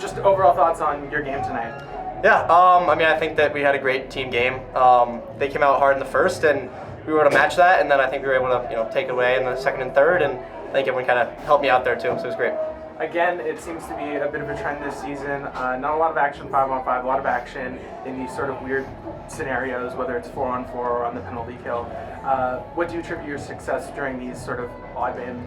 just overall thoughts on your game tonight. Yeah, I think that we had a great team game. They came out hard in the first, and we were able to match that, and then I think we were able to take it away in the second and third, and I think everyone kind of helped me out there too, so it was great. Again, it seems to be a bit of a trend this season. Not a lot of action 5-on-5, a lot of action in these sort of weird scenarios, whether it's 4-on-4 or on the penalty kill. What do you attribute your success during these sort of odd man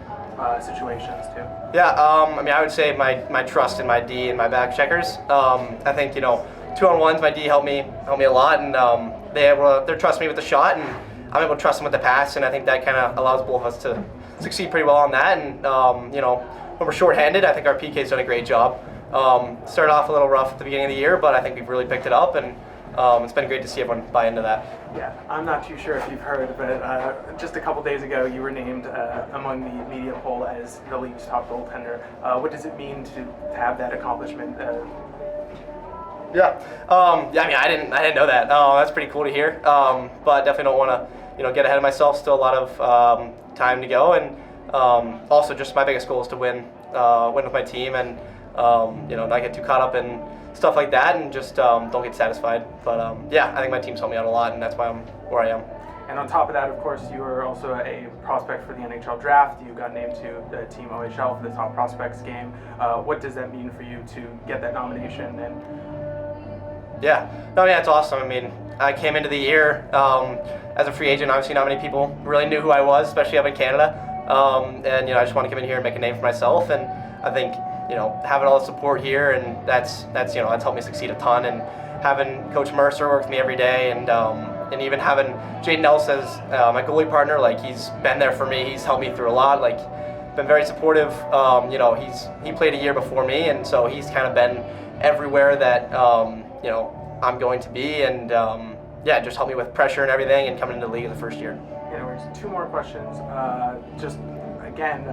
situations to? Yeah, I would say my trust in my D and my back checkers. I think 2-on-1s, my D helped me a lot, and they trust me with the shot, and I'm able to trust them with the pass, and I think that kind of allows both of us to succeed pretty well on that. And when we're shorthanded, I think our PK's done a great job. Started off a little rough at the beginning of the year, but I think we've really picked it up, and it's been great to see everyone buy into that. Yeah, I'm not too sure if you've heard, but just a couple days ago, you were named among the media poll as the league's top goaltender. What does it mean to have that accomplishment? I didn't know that. That's pretty cool to hear. But definitely don't want to get ahead of myself. Still a lot of time to go, and also just my biggest goal is to win with my team, and not get too caught up in stuff like that, and just don't get satisfied. But I think my team's helped me out a lot, and that's why I'm where I am. And on top of that, of course, you were also a prospect for the NHL draft. You got named to the Team OHL for the Top Prospects game. What does that mean for you to get that nomination? And it's awesome. I came into the year as a free agent. Obviously, not many people really knew who I was, especially up in Canada. And I just want to come in here and make a name for myself. And I think having all the support here, and that's helped me succeed a ton. And having Coach Mercer work with me every day, and even having Jaden Ellis as my goalie partner, he's been there for me. He's helped me through a lot. Been very supportive. He played a year before me, and so he's kind of been everywhere that I'm going to be, and just help me with pressure and everything, and coming into the league in the first year. Anyways, two more questions. Just again,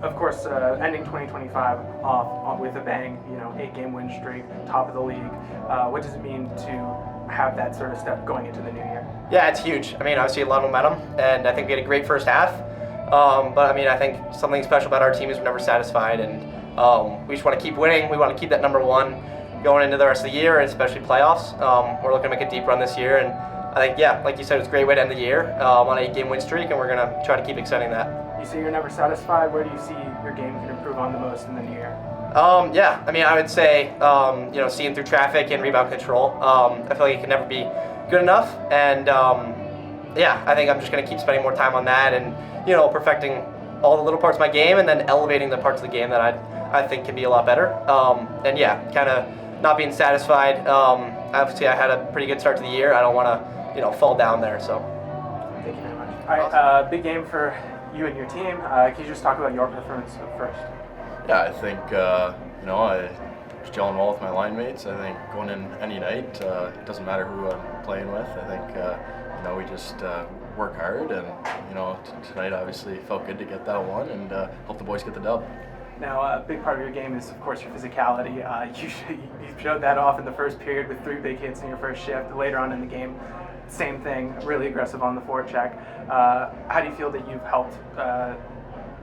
of course, ending 2025 off with a bang. 8-game win streak, top of the league. What does it mean to have that sort of step going into the new year? Yeah, it's huge. Obviously a lot of momentum, and I think we had a great first half. But I think something special about our team is we're never satisfied, and we just want to keep winning. We want to keep that number one going into the rest of the year, and especially playoffs. We're looking to make a deep run this year, and I think, like you said, it's a greid way to end the year on an 8-game win streak, and we're going to try to keep extending that. You say you're never satisfied. Where do you see your game can improve on the most in the new year? I would say, seeing through traffic and rebound control. I feel like it can never be good enough, and I think I'm just going to keep spending more time on that, and perfecting all the little parts of my game, and then elevating the parts of the game that I think can be a lot better. Kind of not being satisfied. Obviously, I had a pretty good start to the year. I don't want to, fall down there. So. Thank you very much. All right, big game for you and your team. Can you just talk about your performance first? Yeah, I think I was gelling well with my line mates. I think going in any night, it doesn't matter who I'm playing with. I think we just work hard, and tonight obviously felt good to get that one, and hope the boys get the dub. Now, a big part of your game is, of course, your physicality. You showed that off in the first period with 3 big hits in your first shift. Later on in the game, same thing, really aggressive on the forecheck. How do you feel that you've helped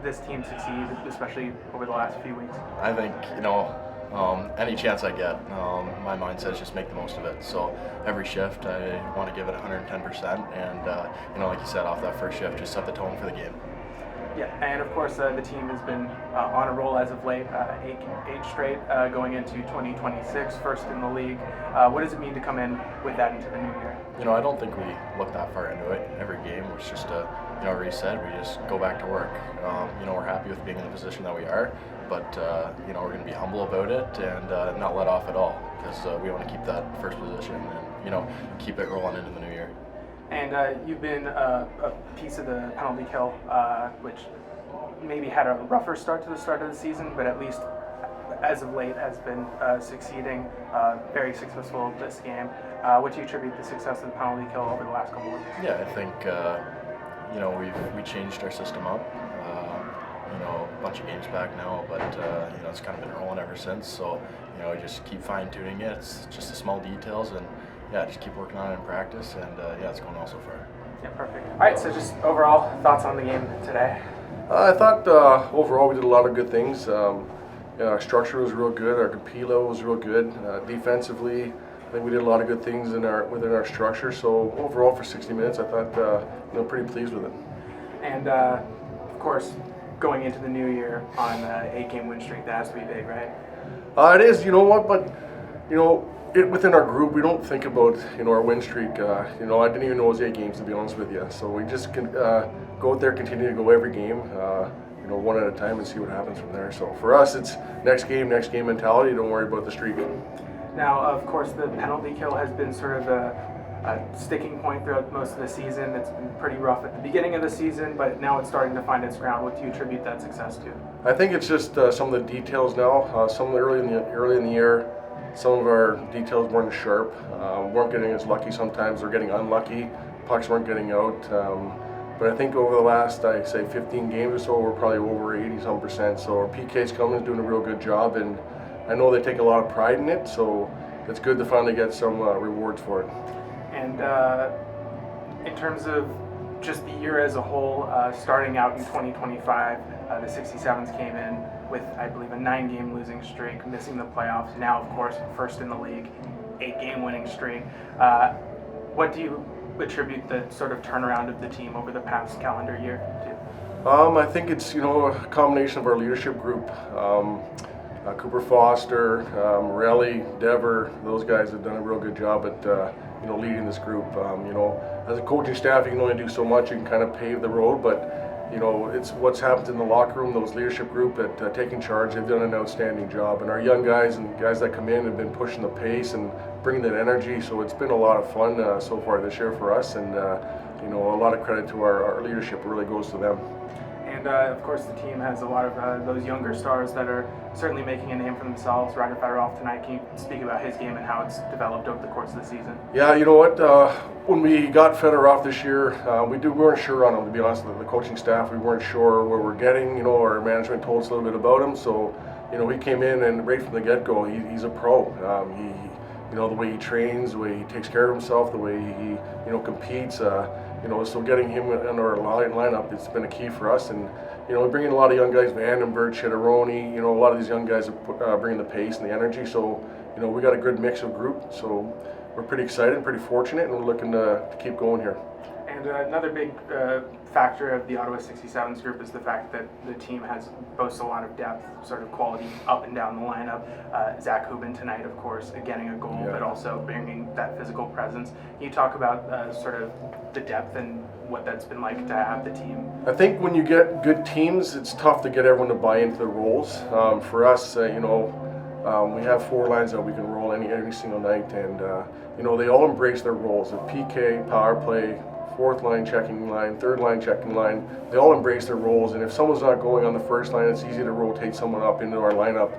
this team succeed, especially over the last few weeks? I think, any chance I get, my mindset is just make the most of it. So every shift, I want to give it 110%, and like you said, off that first shift, just set the tone for the game. Yeah, and of course the team has been on a roll as of late, 8 straight going into 2026, first in the league. What does it mean to come in with that into the new year? I don't think we look that far into it. Every game was just a reset. We just go back to work. We're happy with being in the position that we are, but we're going to be humble about it and not let off at all, because we want to keep that first position and keep it rolling into the new year. And you've been a piece of the penalty kill, which maybe had a rougher start to the start of the season, but at least as of late has been succeeding, very successful this game. What do you attribute the success of the penalty kill over the last couple of weeks? Yeah, I think we changed our system up. A bunch of games back now, but it's kind of been rolling ever since. So we just keep fine tuning it. It's just the small details, and just keep working on it in practice, and it's going well so far. Yeah, perfect. All right, so just overall thoughts on the game today. I thought overall we did a lot of good things. Our structure was real good. Our compete level was real good. Defensively, I think we did a lot of good things within our structure. So overall, for 60 minutes, I thought pretty pleased with it. And of course, going into the new year on an 8-game win streak, that has to be big, right? It is. You know what? But within our group, we don't think about our win streak. I didn't even know it was 8 games, to be honest with you. So we just can go out there, continue to go every game. One at a time and see what happens from there. So for us, it's next game mentality. Don't worry about the streak. Now, of course, the penalty kill has been sort of a sticking point throughout most of the season. It's been pretty rough at the beginning of the season, but now it's starting to find its ground. What do you attribute that success to? I think it's just some of the details now. Some early in the year, some of our details weren't sharp. Weren't getting as lucky sometimes. We're getting unlucky. Pucks weren't getting out. But I think over the last, I'd say 15 games or so, we're probably over 80-some%. So our PK's coming is doing a real good job, and I know they take a lot of pride in it. So it's good to finally get some rewards for it. And in terms of just the year as a whole, starting out in 2025, the 67s came in with, I believe, a 9-game losing streak, missing the playoffs. Now, of course, first in the league, 8-game winning streak. What do you attribute the sort of turnaround of the team over the past calendar year to? I think it's a combination of our leadership group. Cooper Foster, Morelli, Dever, those guys have done a real good job at leading this group. As a coaching staff, you can only do so much. You can kind of pave the road, but it's what's happened in the locker room. Those leadership group at taking charge, they've done an outstanding job. And our young guys and guys that come in have been pushing the pace and bringing that energy. So it's been a lot of fun so far this year for us, and a lot of credit to our leadership. It really goes to them. And of course, the team has a lot of those younger stars that are certainly making a name for themselves. Ryder Fedorov tonight, can you speak about his game and how it's developed over the course of the season? Yeah, you know what? When we got Fedorov this year, we weren't sure on him, to be honest with the coaching staff. We weren't sure where we're getting. Our management told us a little bit about him. So, he came in, and right from the get-go, he's a pro. The way he trains, the way he takes care of himself, the way he competes. So getting him in our lineup, it's been a key for us. And we bring in a lot of young guys, Vandenberg, Chitteroni. A lot of these young guys are bringing the pace and the energy. So we got a good mix of group. So we're pretty excited, pretty fortunate, and we're looking to keep going here. And another big factor of the Ottawa 67s group is the fact that the team boasts a lot of depth, sort of quality up and down the lineup. Zach Hubin tonight, of course, getting a goal, but also bringing that physical presence. Can you talk about sort of the depth and what that's been like to have the team? I think when you get good teams, it's tough to get everyone to buy into the roles. For us, we have 4 lines that we can roll any single night, and they all embrace their roles. The PK, power play, 4th line checking line, 3rd line checking line, they all embrace their roles. And if someone's not going on the first line, it's easy to rotate someone up into our lineup.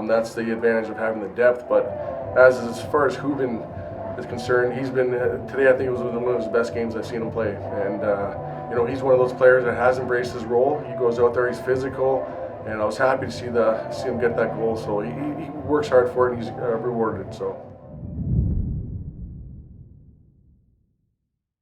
That's the advantage of having the depth. But as far as Hubin is concerned, he's been today. I think it was one of his best games I've seen him play. And he's one of those players that has embraced his role. He goes out there, he's physical, and I was happy to see him get that goal. So he works hard for it, and he's rewarded. So.